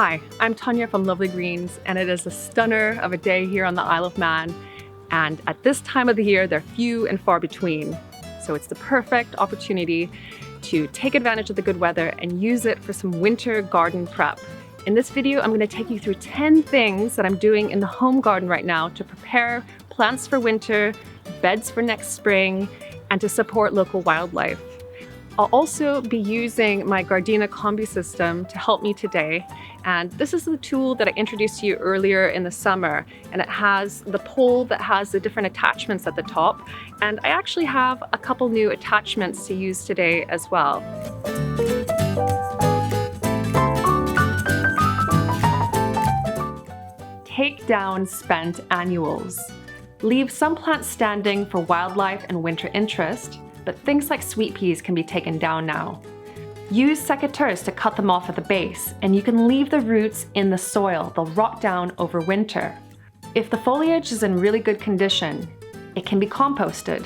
Hi, I'm Tanya from Lovely Greens, and it is a stunner of a day here on the Isle of Man. And at this time of the year, they're few and far between. So it's the perfect opportunity to take advantage of the good weather and use it for some winter garden prep. In this video, I'm going to take you through 10 things that I'm doing in the home garden right now to prepare plants for winter, beds for next spring, and to support local wildlife. I'll also be using my Gardena Combi system to help me today. And this is the tool that I introduced to you earlier in the summer. And it has the pole that has the different attachments at the top. And I actually have a couple new attachments to use today as well. Take down spent annuals. Leave some plants standing for wildlife and winter interest, but things like sweet peas can be taken down now. Use secateurs to cut them off at the base, and you can leave the roots in the soil. They'll rot down over winter. If the foliage is in really good condition, it can be composted.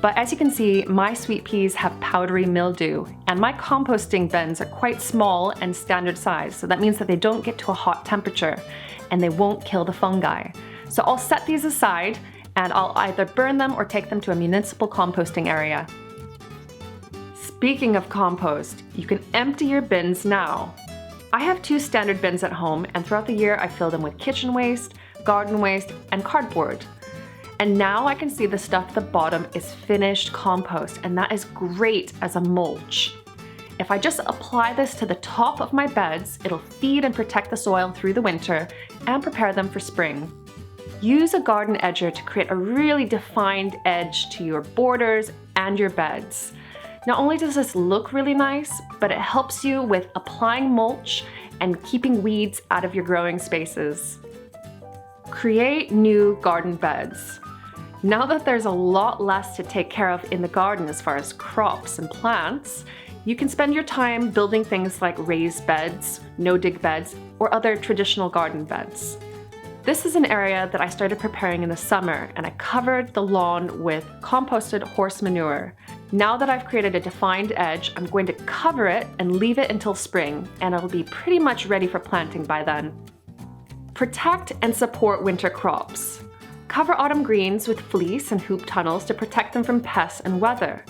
But as you can see, my sweet peas have powdery mildew, and my composting bins are quite small and standard size, so that means that they don't get to a hot temperature, and they won't kill the fungi. So I'll set these aside, and I'll either burn them or take them to a municipal composting area. Speaking of compost, you can empty your bins now. I have 2 standard bins at home, and throughout the year I fill them with kitchen waste, garden waste, and cardboard. And now I can see the stuff at the bottom is finished compost, and that is great as a mulch. If I just apply this to the top of my beds, it'll feed and protect the soil through the winter and prepare them for spring. Use a garden edger to create a really defined edge to your borders and your beds. Not only does this look really nice, but it helps you with applying mulch and keeping weeds out of your growing spaces. Create new garden beds. Now that there's a lot less to take care of in the garden as far as crops and plants, you can spend your time building things like raised beds, no-dig beds, or other traditional garden beds. This is an area that I started preparing in the summer, and I covered the lawn with composted horse manure. Now that I've created a defined edge, I'm going to cover it and leave it until spring, and it'll be pretty much ready for planting by then. Protect and support winter crops. Cover autumn greens with fleece and hoop tunnels to protect them from pests and weather.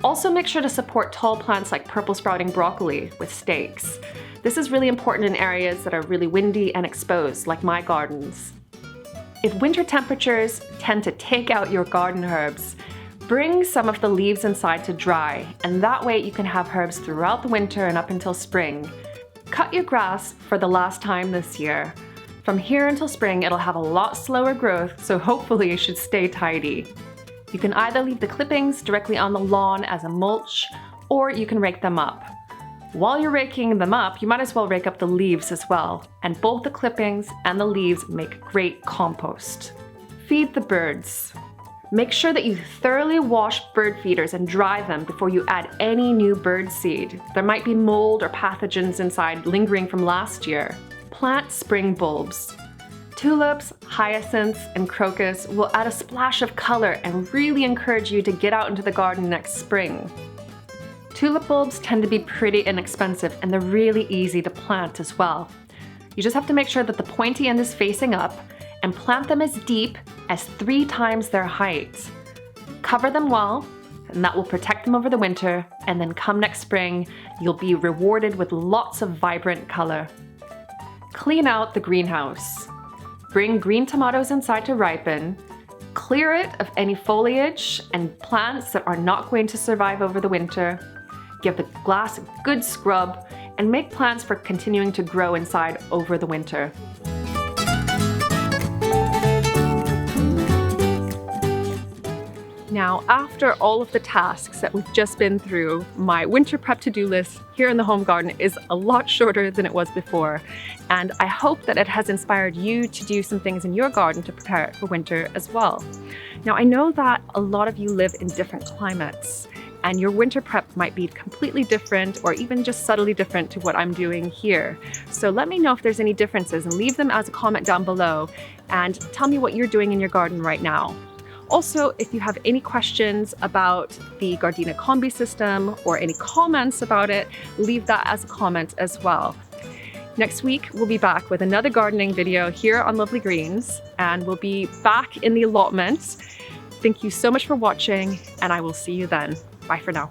Also make sure to support tall plants like purple sprouting broccoli with stakes. This is really important in areas that are really windy and exposed, like my gardens. If winter temperatures tend to take out your garden herbs, bring some of the leaves inside to dry, and that way you can have herbs throughout the winter and up until spring. Cut your grass for the last time this year. From here until spring, it'll have a lot slower growth, so hopefully it should stay tidy. You can either leave the clippings directly on the lawn as a mulch, or you can rake them up. While you're raking them up, you might as well rake up the leaves as well, and both the clippings and the leaves make great compost. Feed the birds. Make sure that you thoroughly wash bird feeders and dry them before you add any new bird seed. There might be mold or pathogens inside lingering from last year. Plant spring bulbs. Tulips, hyacinths, and crocus will add a splash of color and really encourage you to get out into the garden next spring. Tulip bulbs tend to be pretty inexpensive, and they're really easy to plant as well. You just have to make sure that the pointy end is facing up and plant them as deep as 3 times their height. Cover them well, and that will protect them over the winter, and then come next spring, you'll be rewarded with lots of vibrant color. Clean out the greenhouse. Bring green tomatoes inside to ripen. Clear it of any foliage and plants that are not going to survive over the winter. Give the glass a good scrub, and make plans for continuing to grow inside over the winter. Now, after all of the tasks that we've just been through, my winter prep to-do list here in the home garden is a lot shorter than it was before. And I hope that it has inspired you to do some things in your garden to prepare it for winter as well. Now, I know that a lot of you live in different climates, and your winter prep might be completely different or even just subtly different to what I'm doing here. So let me know if there's any differences and leave them as a comment down below and tell me what you're doing in your garden right now. Also, if you have any questions about the Gardena Combi system or any comments about it, leave that as a comment as well. Next week, we'll be back with another gardening video here on Lovely Greens, and we'll be back in the allotment. Thank you so much for watching, and I will see you then. Bye for now.